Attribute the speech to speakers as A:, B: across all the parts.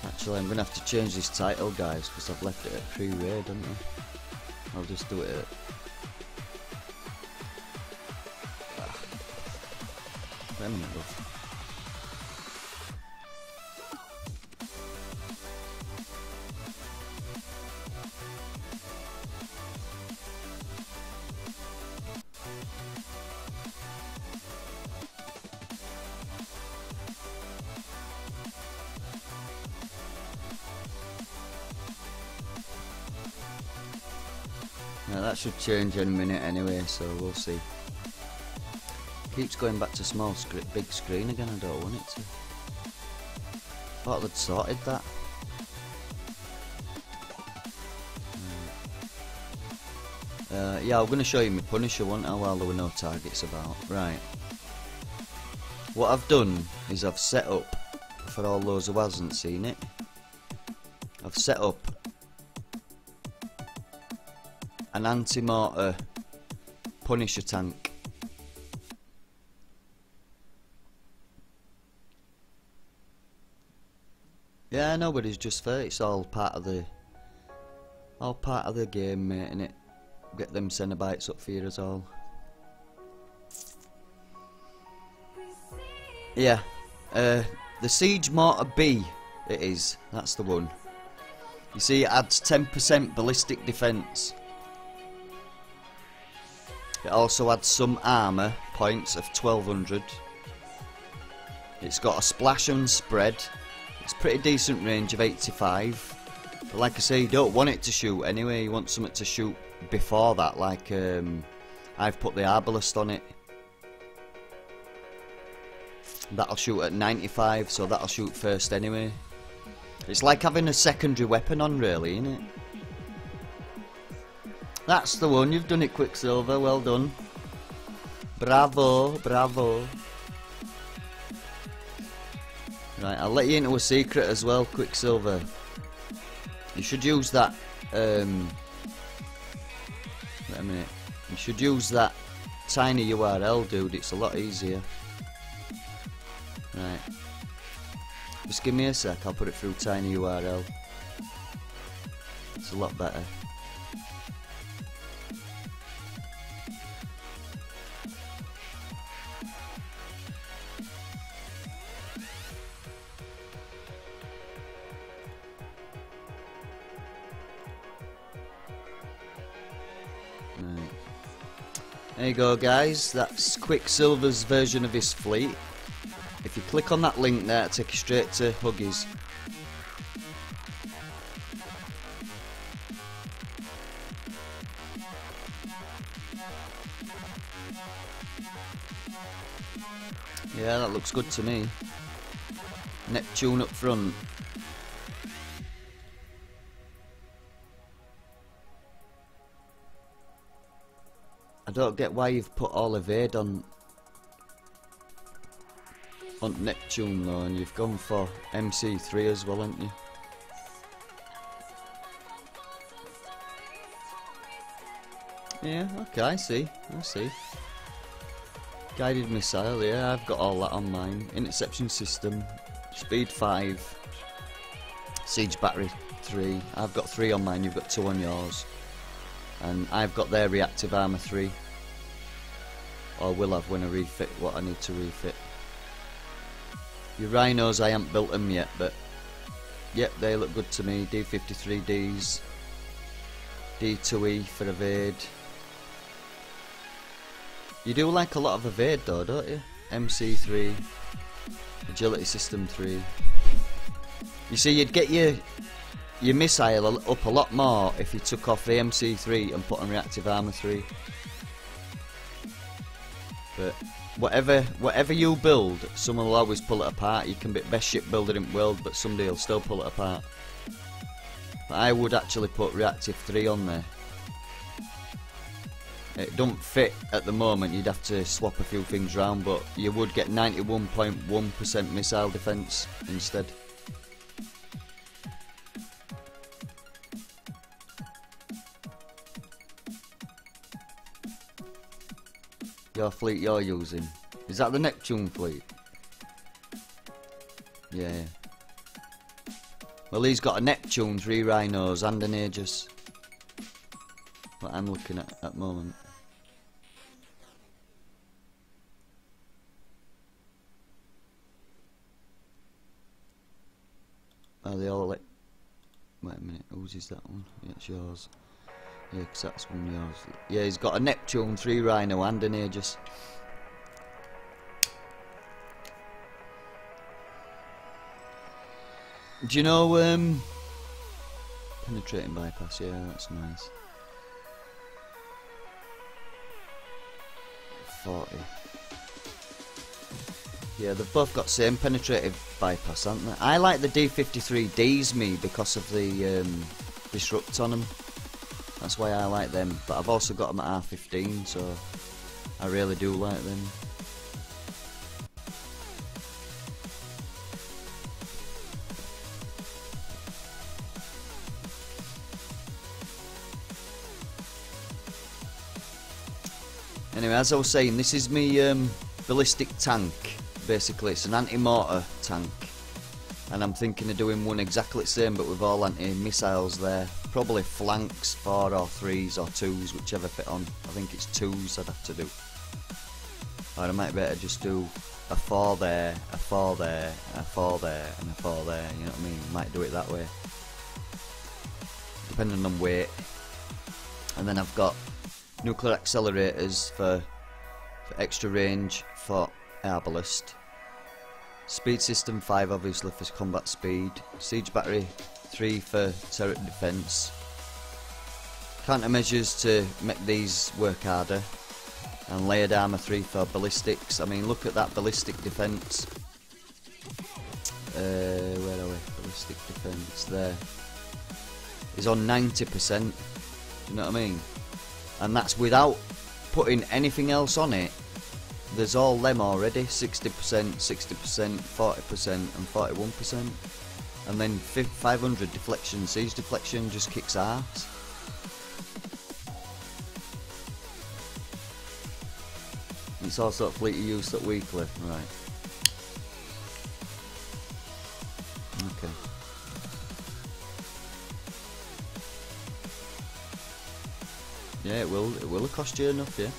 A: Actually, I'm going to have to change this title, guys, because I've left it at pre-raid, haven't I? I'll just do it at... Wait a minute, love. Now that should change in a minute anyway, so we'll see. Keeps going back to big screen again, I don't want it to. Thought they'd sorted that. Yeah, I'm going to show you my Punisher, won't I, while there were no targets about. Right. What I've done is I've set up, for all those who hasn't seen it, I've set up an anti-mortar Punisher tank. Yeah, nobody's just fair. It's all part of the game, mate, innit? Get them Cenobites up for you as all. Yeah, the Siege Mortar B, it is. That's the one. You see, it adds 10% ballistic defense. It also adds some armor points of 1200. It's got a splash and spread. It's pretty decent range of 85. But like I say, you don't want it to shoot anyway. You want something to shoot before that. Like I've put the Arbalest on it. That'll shoot at 95, so that'll shoot first anyway. It's like having a secondary weapon on, really, isn't it? That's the one. You've done it, Quicksilver. Well done. Bravo, bravo. Right, I'll let you into a secret as well, Quicksilver. You should use that. Wait a minute. You should use that tiny URL, dude. It's a lot easier. Right. Just give me a sec. I'll put it through tiny URL. It's a lot better. There you go, guys. That's Quicksilver's version of his fleet. If you click on that link there, it'll take you straight to Huggies. Yeah, that looks good to me. Neptune up front. I don't get why you've put all evade on Neptune though, and you've gone for MC3 as well, haven't you? Yeah, okay, I see. Guided missile, yeah, I've got all that on mine. Interception system, speed 5, siege battery 3. I've got 3 on mine, you've got 2 on yours. And I've got their reactive armour 3. Or will have when I refit what I need to refit. Your rhinos, I haven't built them yet, but yep, they look good to me. D53Ds, D2E for evade. You do like a lot of evade though, don't you? MC3, agility system 3. You see, you'd get your missile up a lot more if you took off the MC3 and put on reactive armour 3. But whatever you build, someone will always pull it apart. You can be best shipbuilder in the world, but somebody will still pull it apart. But I would actually put reactive 3 on there. It don't fit at the moment, you'd have to swap a few things around, but you would get 91.1% missile defense instead. Your fleet you're using, is that the Neptune fleet? Yeah. Well, he's got a Neptune, 3 Rhinos and an Aegis. What I'm looking at the moment. Oh, they all like... Wait a minute, whose is that one? Yeah, it's yours. Yeah, 'cause that's one of yours. Yeah, he's got a Neptune, 3 Rhino and an Aegis. Do you know, penetrating bypass, yeah, that's nice. 40. Yeah, they've both got same penetrative bypass, haven't they? I like the D53Ds, me, because of the disrupt on them. That's why I like them. But I've also got them at R15, so I really do like them. Anyway, as I was saying, this is me ballistic tank. Basically, it's an anti-mortar tank, and I'm thinking of doing one exactly the same, but with all anti-missiles there. Probably flanks, 4 or 3s or 2s, whichever fit on. I think it's 2s I'd have to do. Or I might better just do a 4 there, a 4 there, a 4 there, and a 4 there. You know what I mean? Might do it that way, depending on weight. And then I've got nuclear accelerators for extra range for Arbalest. Speed system 5 obviously for combat speed. Siege battery 3 for turret defence. Countermeasures to make these work harder. And layered armour 3 for ballistics. I mean, look at that ballistic defence. Where are we? Ballistic defence there. Is on 90%. Do you know what I mean? And that's without putting anything else on it. There's all them already, 60%, 60%, 40% and 41%. And then 500 deflection, siege deflection just kicks ass. It's also fleet of use at weekly, right. Okay. Yeah, it will cost you enough, yeah.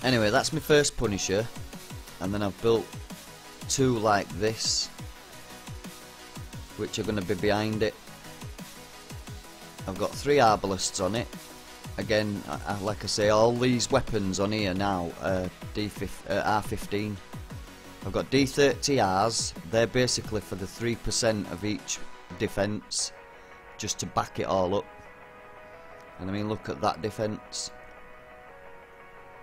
A: Anyway, that's my first Punisher, and then I've built 2 like this, which are going to be behind it. I've got 3 Arbalests on it. Again, like I say, all these weapons on here now are R15. I've got D30Rs, they're basically for the 3% of each defence, just to back it all up. And I mean, look at that defence.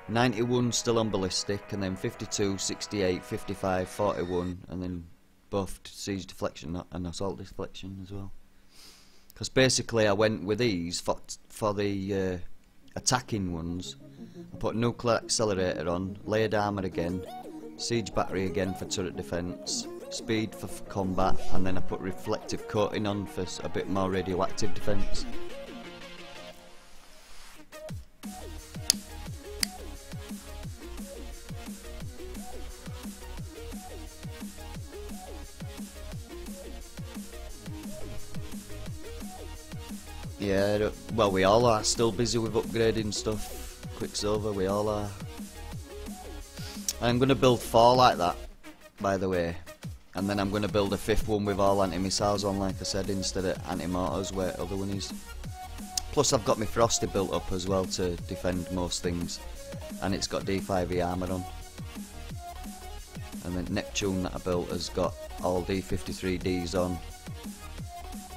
A: 91 still on ballistic, and then 52, 68, 55, 41, and then both siege deflection and assault deflection as well. Because basically I went with these for the attacking ones. I put nuclear accelerator on, layered armour again, siege battery again for turret defence, speed for combat, and then I put reflective coating on for a bit more radioactive defence. Yeah, well, we all are still busy with upgrading stuff. Quicksilver, we all are. I'm going to build 4 like that, by the way. And then I'm going to build a 5th one with all anti-missiles on, like I said, instead of anti-mortars where the other one is. Plus I've got my Frosty built up as well to defend most things. And it's got D5E armour on. And then Neptune that I built has got all D53Ds on.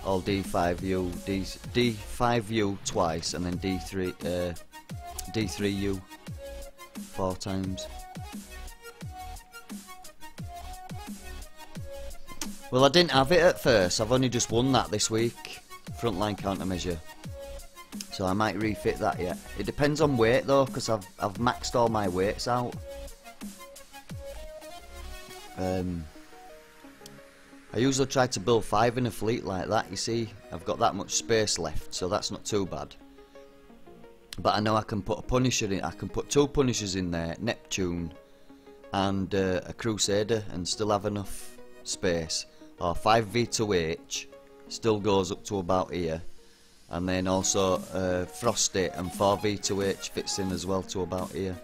A: All D5U, D5U twice, and then D3U 4 times. Well, I didn't have it at first. I've only just won that this week, frontline countermeasure. So I might refit that yet. It depends on weight though, because I've maxed all my weights out. I usually try to build 5 in a fleet like that, you see. I've got that much space left, so that's not too bad. But I know I can put a Punisher in, I can put 2 Punishers in there, Neptune and a Crusader, and still have enough space, or 5v2h still goes up to about here, and then also Frosty and 4v2h fits in as well to about here.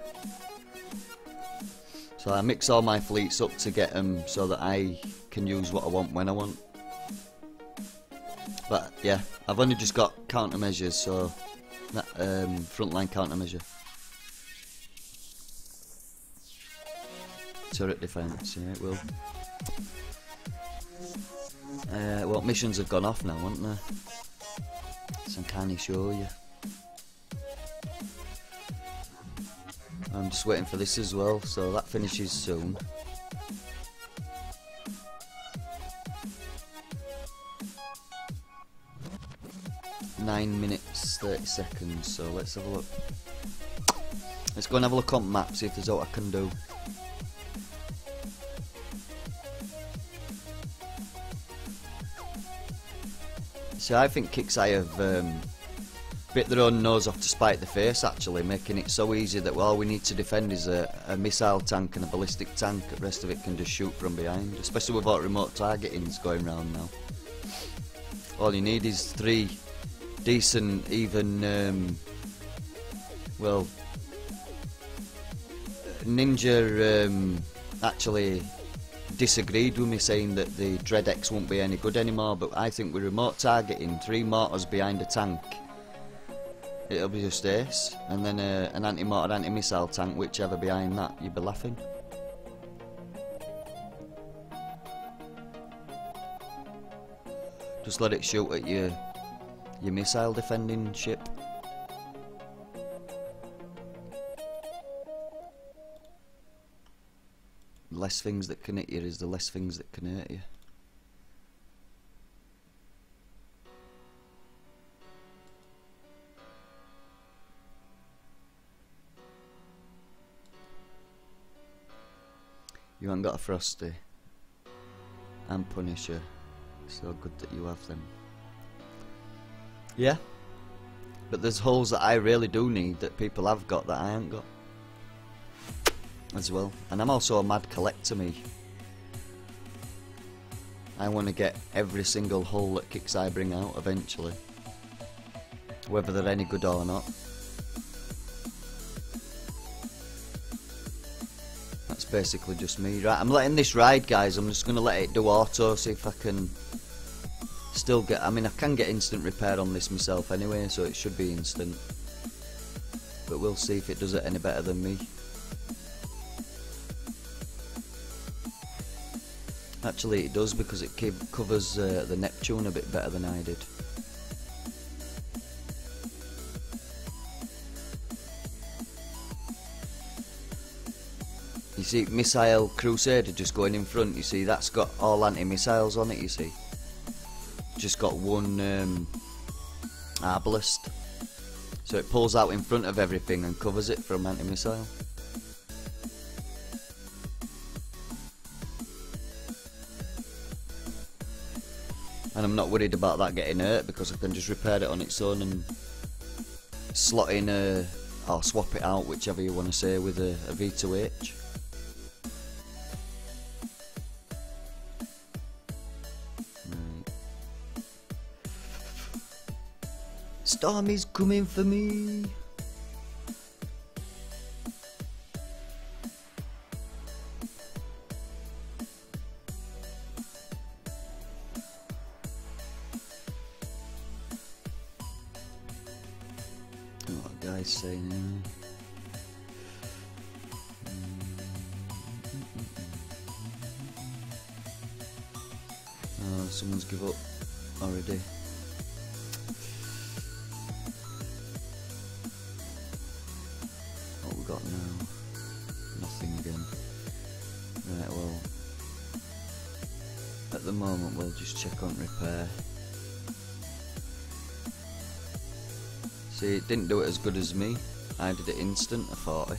A: So I mix all my fleets up to get them so that I can use what I want when I want. But yeah, I've only just got countermeasures, so that frontline countermeasure. Turret defense, yeah, it will. Well, missions have gone off now, haven't they? So I can't show you. I'm just waiting for this as well, so that finishes soon. Nine minutes 30 seconds, so let's have a look. Let's go and have a look on map, see if there's what I can do. So I think KIXEYE have bit their own nose off to spite the face, actually, making it so easy that all we need to defend is a missile tank and a ballistic tank. The rest of it can just shoot from behind, especially with all remote targetings going around now. All you need is 3 decent, even, well, Ninja actually disagreed with me, saying that the Dread-X won't be any good anymore, but I think with remote targeting, 3 mortars behind a tank, it'll be just ace, and then an anti-mortar, anti-missile tank, whichever behind that, you'd be laughing. Just let it shoot at your missile defending ship. The less things that can hit you is the less things that can hurt you. You haven't got a Frosty and Punisher, so good that you have them. Yeah, but there's holes that I really do need that people have got that I haven't got as well. And I'm also a mad collector, me. I want to get every single hull that KIXEYE bring out eventually, whether they're any good or not. That's basically just me. Right, I'm letting this ride, guys. I'm just going to let it do auto, see if I can still get... I mean, I can get instant repair on this myself anyway, so it should be instant. But we'll see if it does it any better than me. Actually, it does, because it covers the Neptune a bit better than I did. You see, Missile Crusader just going in front, you see, that's got all anti-missiles on it, you see. Just got one Arbalest. So it pulls out in front of everything and covers it from anti-missile. And I'm not worried about that getting hurt, because I can just repair it on its own and slot in or swap it out, whichever you want to say, with a V2H. Stormy's coming for me. What guys saying now? Oh, someone's give up already. What we got now? Nothing again. Right, well, at the moment we'll just check on repair. See, it didn't do it as good as me. I did it instant, a 40.